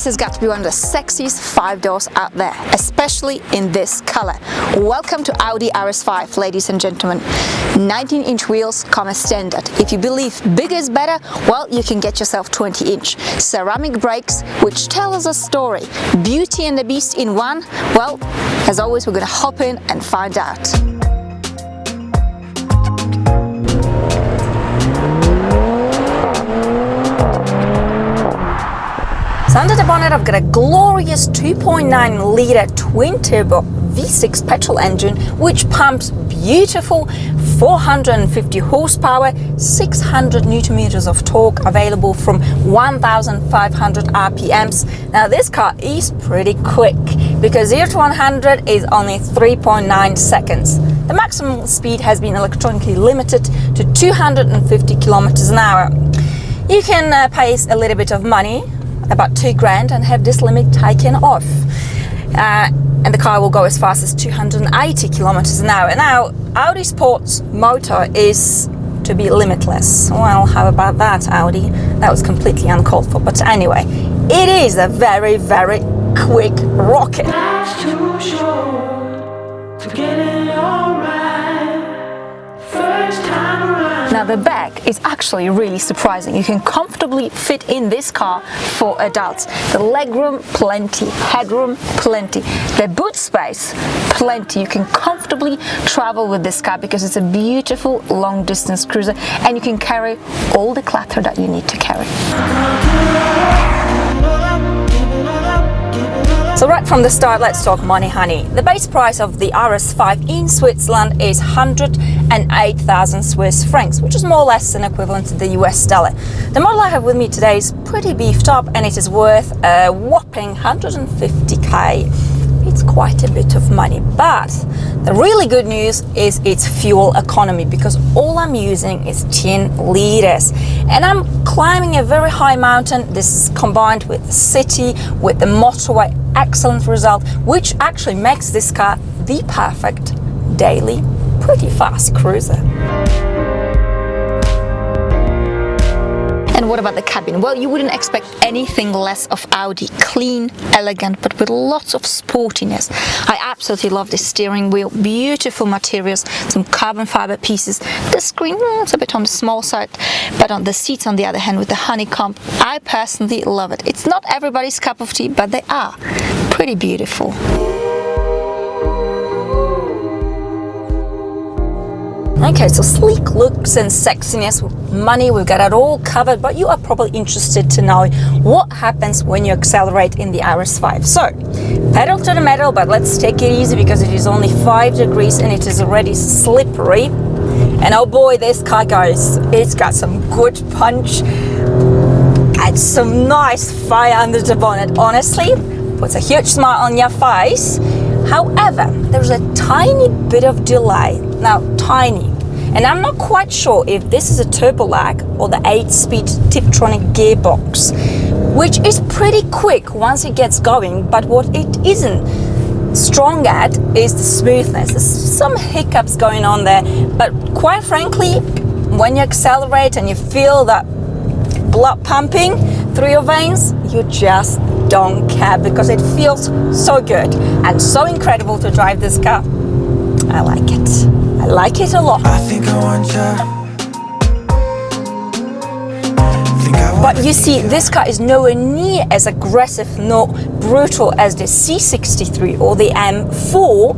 this has got to be one of the sexiest 5-doors out there, especially in this color. Welcome to Audi RS5, ladies and gentlemen. 19-inch wheels come as standard. If you believe bigger is better, well, you can get yourself 20-inch. Ceramic brakes, which tell us a story. Beauty and the Beast in one? Well, as always, we're gonna hop in and find out. So under the bonnet I've got a glorious 2.9 litre twin-turbo V6 petrol engine which pumps beautiful 450 horsepower, 600 Newton meters of torque, available from 1,500 RPMs. Now this car is pretty quick because 0 to 100 is only 3.9 seconds. The maximum speed has been electronically limited to 250 kilometers an hour. You can pay a little bit of money, about $2,000, and have this limit taken off. And the car will go as fast as 280 kilometers an hour. Now, Audi Sport's motto is to be limitless. Well, how about that, Audi? That was completely uncalled for. But anyway, it is a very, very quick rocket. Life's too short to get it all right. First time around. Now the back is actually really surprising. You can comfortably fit in this car for adults. The legroom, plenty. Headroom, plenty. The boot space, plenty. You can comfortably travel with this car because it's a beautiful long distance cruiser and you can carry all the clutter that you need to carry. So right from the start, let's talk money, honey. The base price of the RS5 in Switzerland is 108,000 Swiss francs, which is more or less an equivalent to the US dollar. The model I have with me today is pretty beefed up and it is worth a whopping 150k. It's quite a bit of money, but the really good news is its fuel economy, because all I'm using is 10 liters and I'm climbing a very high mountain. This is combined with the city, with the motorway. Excellent result, which actually makes this car the perfect daily, pretty fast cruiser. And what about the cabin? Well, you wouldn't expect anything less of Audi. Clean, elegant, but with lots of sportiness. I absolutely love this steering wheel. Beautiful materials, some carbon fiber pieces. The screen, it's a bit on the small side, but on the seats, on the other hand, with the honeycomb, I personally love it. It's not everybody's cup of tea, but they are pretty beautiful. Okay, so sleek looks and sexiness, money, we've got it all covered, but you are probably interested to know what happens when you accelerate in the RS5. So, pedal to the metal, but let's take it easy because it is only 5 degrees and it is already slippery. And oh boy, this car goes. It's got some good punch and some nice fire under the bonnet. Honestly, puts a huge smile on your face. However, there's a tiny bit of delay. Now, tiny. And I'm not quite sure if this is a turbo lag or the 8-speed Tiptronic gearbox, which is pretty quick once it gets going, but what it isn't strong at is the smoothness. There's some hiccups going on there, but quite frankly, when you accelerate and you feel that blood pumping through your veins, you just don't care because it feels so good and so incredible to drive this car. I like it. I like it a lot. I think I want But you see, this car is nowhere near as aggressive nor brutal as the C63 or the M4,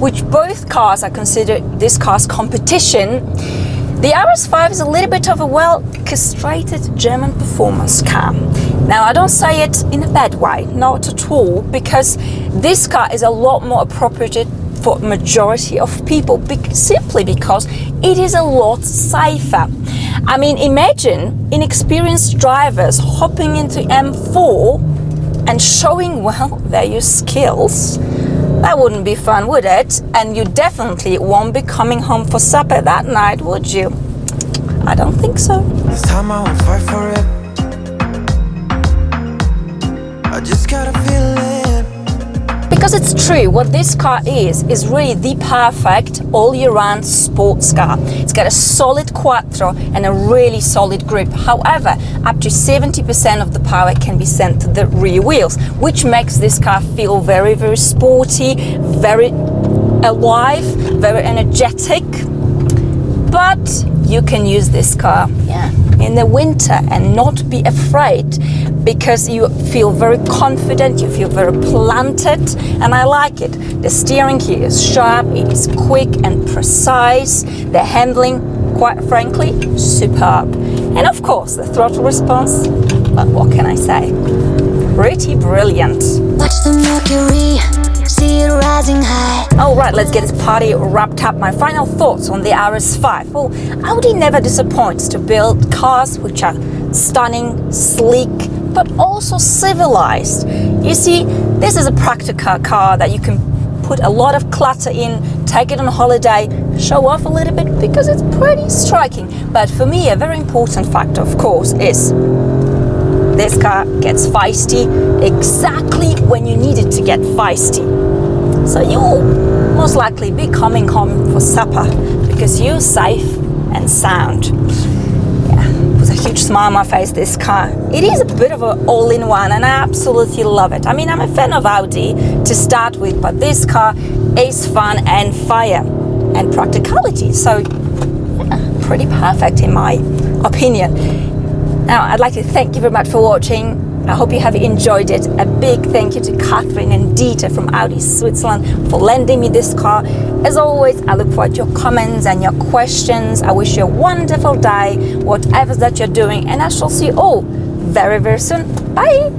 which both cars are considered this car's competition. The RS5 is a little bit of a well-castrated German performance car. Now, I don't say it in a bad way, not at all, because this car is a lot more appropriate for majority of people, simply because it is a lot safer. I mean, imagine inexperienced drivers hopping into M4 and showing, well, their skills. That wouldn't be fun, would it? And you definitely won't be coming home for supper that night, would you? I don't think so. This time I won't fight for it. I just gotta feel it. Because it's true, what this car is really the perfect all-year-round sports car. It's got a solid quattro and a really solid grip. However, up to 70% of the power can be sent to the rear wheels, which makes this car feel very, very sporty, very alive, very energetic. But you can use this car, in the winter and not be afraid, because you feel very confident, you feel very planted, and I like it. The steering here is sharp, it is quick and precise. The handling, quite frankly, superb. And of course, the throttle response, well, what can I say? Pretty brilliant. Watch the Mercury, see it rising high. All right, let's get this party wrapped up. My final thoughts on the RS5. Well, Audi never disappoints to build cars which are stunning, sleek, but also civilized. You see, this is a practical car that you can put a lot of clutter in, take it on holiday, show off a little bit, because it's pretty striking. But for me, a very important factor, of course, is this car gets feisty exactly when you need it to get feisty. So you'll most likely be coming home for supper because you're safe and sound. Yeah, with a huge smile on my face, this car. It is a bit of an all-in-one and I absolutely love it. I mean, I'm a fan of Audi to start with, but this car is fun and fire and practicality. So yeah, pretty perfect in my opinion. Now, I'd like to thank you very much for watching. I hope you have enjoyed it. A big thank you to Catherine and Dieter from Audi Switzerland for lending me this car. As always, I look forward to your comments and your questions. I wish you a wonderful day, whatever that you're doing, and I shall see you all very, very soon. Bye!